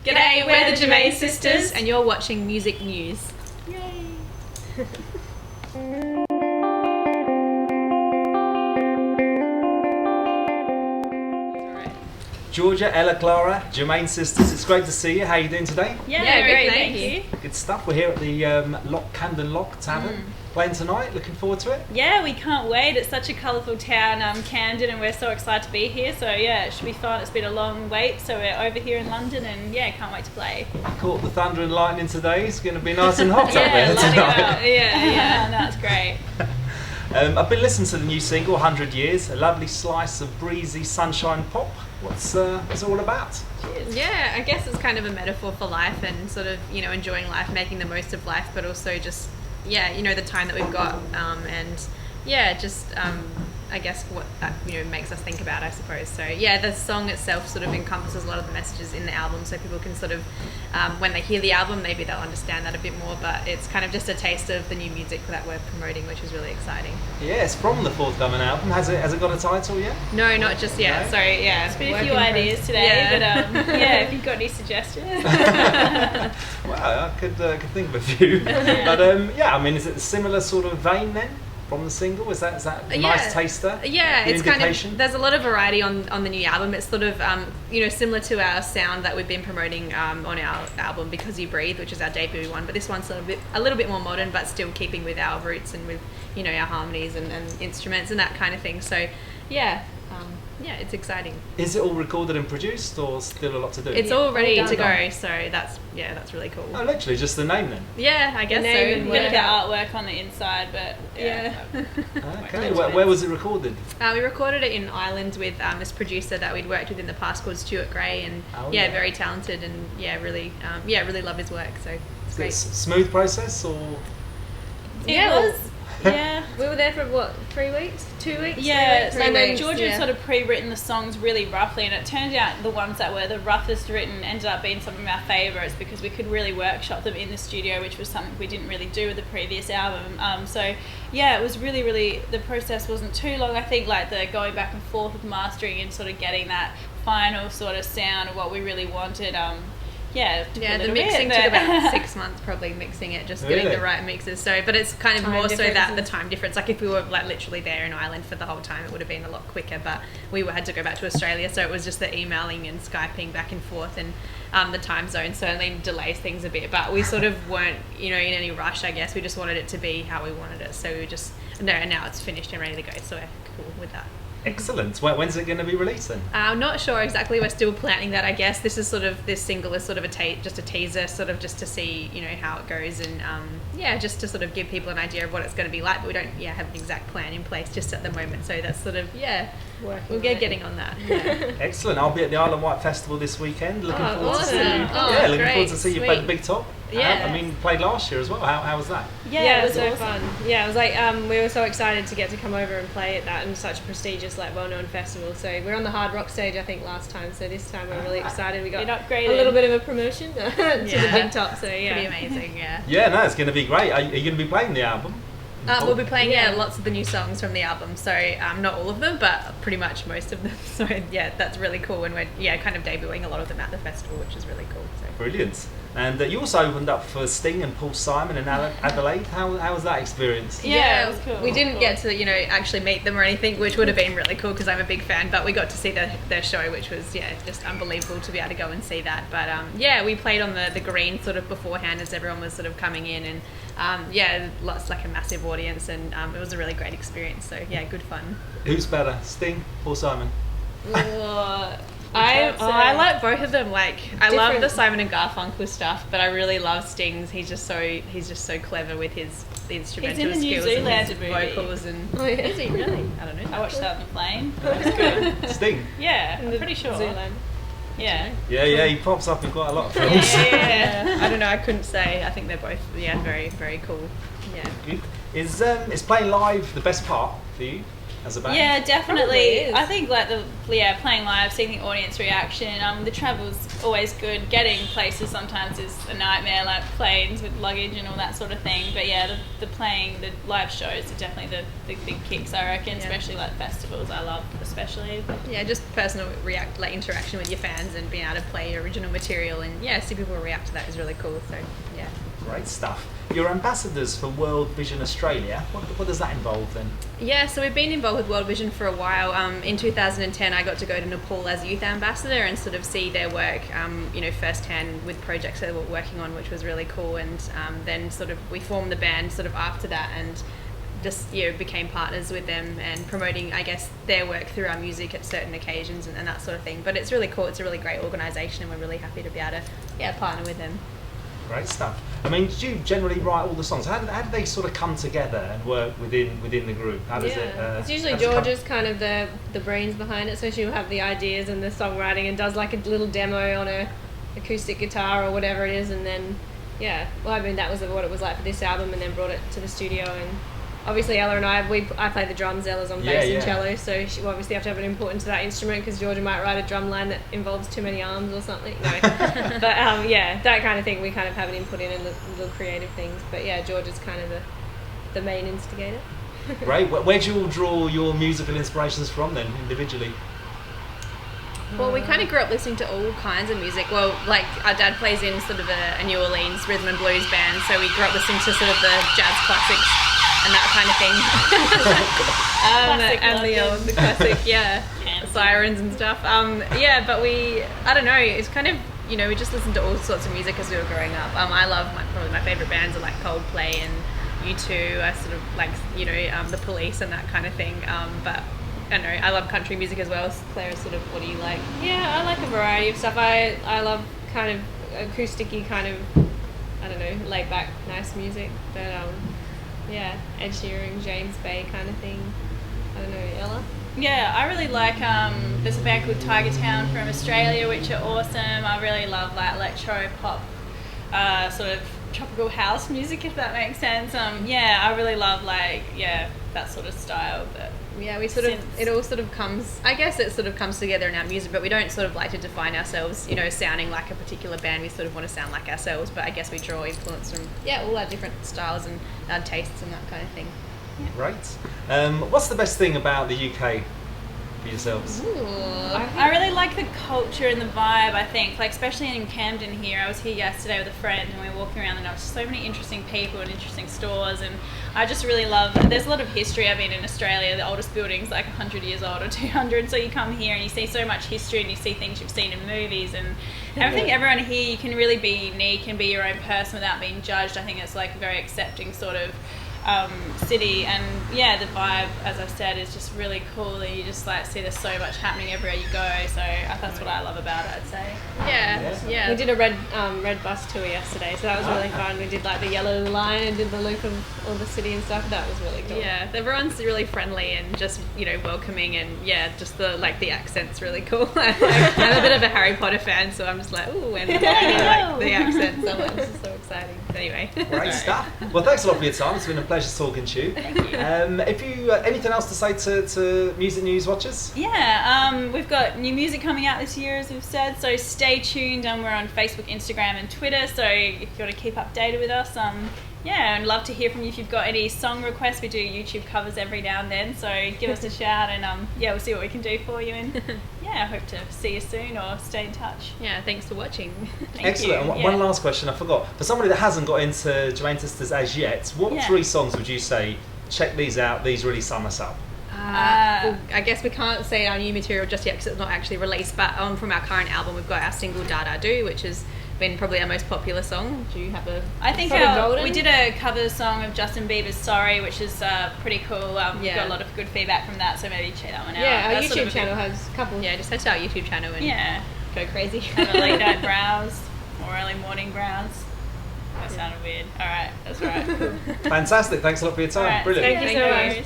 G'day, we're the Germein sisters, and you're watching Music News. Yay! Georgia, Ella, Clara, Germein sisters, it's great to see you. How are you doing today? Yeah, great, thank you. Good stuff. We're here at the Camden Taverm playing tonight. Looking forward to it. Yeah, we can't wait. It's such a colourful town, Camden, and we're so excited to be here. So yeah, it should be fun. It's been a long wait, so we're over here in London, and yeah, can't wait to play. Caught the thunder and lightning today. It's going to be nice and hot up Yeah, there lighting tonight. up. Yeah, that's great. I've been listening to the new single, 100 Years, a lovely slice of breezy sunshine pop. What's it all about? Yeah, I guess it's kind of a metaphor for life and sort of, enjoying life, making the most of life, but also just, the time that we've got, and I guess what that, makes us think about, I suppose. So yeah, the song itself sort of encompasses a lot of the messages in the album, so people can sort of, when they hear the album, maybe they'll understand that a bit more, but it's kind of just a taste of the new music that we're promoting, which is really exciting. Yeah, it's from the forthcoming album. Has it got a title yet? No, not just yet. No? So yeah, It's been a few ideas today, but if you've got any suggestions. Well, I could think of a few. But is it a similar sort of vein then? From the single, is that a nice taster? Yeah, it's kind of, there's a lot of variety on the new album. It's sort of similar to our sound that we've been promoting on our album Because You Breathe, which is our debut one, but this one's sort of a little bit more modern, but still keeping with our roots and with our harmonies and instruments and that kind of thing. So it's exciting. Is it all recorded and produced, or still a lot to do? It's all ready to go, so that's really cool. Oh, literally just the name then? Yeah, I guess so. A bit of the artwork on the inside, but yeah. Okay, where was it recorded? We recorded it in Ireland with this producer that we'd worked with in the past called Stuart Gray, and very talented, and really love his work. So it's great. Smooth process, or? It was. Yeah, we were there for 3 weeks, 2 weeks. Yeah, and then Georgia had sort of pre-written the songs really roughly, and it turned out the ones that were the roughest written ended up being some of our favourites because we could really workshop them in the studio, which was something we didn't really do with the previous album. So yeah, it was really the process wasn't too long. I think like the going back and forth with mastering and sort of getting that final sort of sound of what we really wanted. The mixing took about 6 months probably, mixing it, just getting the right mixes. So, but it's kind of more so that the time difference. Like if we were like literally there in Ireland for the whole time, it would have bbeen a lot quicker. But we had to go back to Australia, so it was just the emailing and Skyping back and forth, and the time zone certainly delays things a bit. But we sort of weren't, in any rush. I guess we just wanted it to be how we wanted it. So we just and now it's finished and ready to go. So we're cool with that. Excellent. When's it going to be released then? I'm not sure exactly. We're still planning that, I guess. This single is sort of just a teaser, sort of just to see, how it goes, and just to sort of give people an idea of what it's going to be like. But we don't, have an exact plan in place just at the moment. So that's sort of, we'll get getting on that. Yeah. Excellent. I'll be at the Isle of Wight Festival this weekend. Looking forward to see you. Looking forward to see you play the big top. Yeah. Played last year as well. How was that? Yeah, it was so awesome. Fun. Yeah, it was like we were so excited to get to come over and play at that, and such a prestigious, well-known festival. So we're on the Hard Rock stage, I think, last time. So this time we're really excited. We got a little bit of a promotion to the big top. So yeah, pretty amazing. Yeah. Yeah, no, it's going to be great. Are you going to be playing the album? We'll be playing lots of the new songs from the album, so not all of them, but pretty much most of them. So that's really cool, and we're kind of debuting a lot of them at the festival, which is really cool. So. Brilliant. And you also opened up for Sting and Paul Simon in Adelaide. How was that experience? Yeah, it was cool. We didn't get to actually meet them or anything, which would have been really cool because I'm a big fan. But we got to see their show, which was just unbelievable to be able to go and see that. But we played on the green sort of beforehand as everyone was sort of coming in, and lots like a massive audience, and it was a really great experience. So good fun. Who's better, Sting, Paul Simon? I like both of them. I love the Simon and Garfunkel stuff, but I really love Sting's. He's just so clever with the instrumental skills and his vocals. And is he really? I don't know. I watched that on the plane. That was good. Sting? Yeah, I'm pretty sure. Zoolander. Yeah, he pops up in quite a lot of films. Yeah. I don't know. I couldn't say. I think they're both very, very cool. Yeah. Good. Is playing live the best part for you? as a band? Yeah, definitely. I think like playing live, seeing the audience reaction. The travel's always good. Getting places sometimes is a nightmare, like planes with luggage and all that sort of thing. But yeah, the live shows are definitely the big kicks, I reckon. Yeah. Especially like festivals, I love especially. Yeah, just personal interaction with your fans and being able to play your original material and see people react to that is really cool. So yeah. Great stuff. You're ambassadors for World Vision Australia. What does that involve then? Yeah, so we've been involved with World Vision for a while. In 2010, I got to go to Nepal as youth ambassador and sort of see their work, firsthand with projects they were working on, which was really cool. And then sort of we formed the band sort of after that and just became partners with them and promoting, I guess, their work through our music at certain occasions and that sort of thing. But it's really cool. It's a really great organisation and we're really happy to be able to partner with them. Great stuff. I mean, do you generally write all the songs? How do they sort of come together and work within the group? How does it? It's usually Georgia's kind of the brains behind it, so she'll have the ideas and the songwriting and does like a little demo on a acoustic guitar or whatever it is, and then that was what it was like for this album, and then brought it to the studio. And obviously Ella and I play the drums, Ella's on bass and cello, so she obviously have to have an input into that instrument because Georgia might write a drum line that involves too many arms or something. No. But that kind of thing we kind of have an input in the little creative things. But yeah, Georgia's kind of the main instigator. Great. Where do you all draw your musical inspirations from then, individually? Well, we kind of grew up listening to all kinds of music. Well, like our dad plays in sort of a New Orleans rhythm and blues band, so we grew up listening to sort of the jazz classics and that kind of thing. And the classic, sirens and stuff. But I don't know, it's kind of, we just listened to all sorts of music as we were growing up. I love probably my favourite bands are like Coldplay and U2. I sort of like, the Police and that kind of thing. But I don't know, I love country music as well. Clara, sort of, what do you like? Yeah, I like a variety of stuff. I love kind of acousticy kind of, I don't know, laid back, nice music. But Ed Sheeran, James Bay kind of thing. I don't know, Ella? Yeah, I really like, there's a band called Tiger Town from Australia, which are awesome. I really love like electro pop, sort of tropical house music, if that makes sense. I really love that sort of style. But it all sort of comes, I guess it sort of comes together in our music, but we don't sort of like to define ourselves, sounding like a particular band. We sort of want to sound like ourselves, but I guess we draw influence from, all our different styles and our tastes and that kind of thing. Yeah. Great. What's the best thing about the UK for yourselves? I really like the culture and the vibe, I think, like especially in Camden here. I was here yesterday with a friend and we were walking around and there was so many interesting people and interesting stores, and I just really love, there's a lot of history. I mean, in Australia, the oldest building's like 100 years old or 200, so you come here and you see so much history and you see things you've seen in movies, and I think everyone here, you can really be unique and be your own person without being judged. I think it's like a very accepting sort of city, and the vibe, as I said, is just really cool, and you just like see there's so much happening everywhere you go, so that's what I love about it, I'd say. We did a red bus tour yesterday, so that was really fun. We did like the yellow line and did the loop of all the city and stuff. That was really cool. Everyone's really friendly and just welcoming, and just the accent's really cool. I'm a bit of a Harry Potter fan, so I'm just like, ooh, and like the accent so much. It's so exciting. Anyway, great stuff. Well, thanks a lot for your time. It's been a pleasure talking to you. Thank you. If you anything else to say to Music News watchers? We've got new music coming out this year, as we've said, so stay tuned. We're on Facebook, Instagram and Twitter, so if you want to keep updated with us, I'd love to hear from you if you've got any song requests. We do YouTube covers every now and then, so give us a shout, and we'll see what we can do for you, and I hope to see you soon or stay in touch. Thanks for watching. Excellent. And one last question I forgot. For somebody that hasn't got into Germein Sisters as yet, what 3 songs would you say, check these out, these really sum us up? Well, I guess we can't say our new material just yet because it's not actually released, but from our current album we've got our single Da Da Do, which has been probably our most popular song. Do you have I think we did a cover song of Justin Bieber's Sorry, which is pretty cool. We got a lot of good feedback from that, so maybe check that one out. Our YouTube channel has a couple. Just head to our YouTube channel and go crazy. Have a late night browse or early morning browse. That sounded weird. Alright, that's right. Fantastic, thanks a lot for your time. Right, Brilliant. Thank you so much.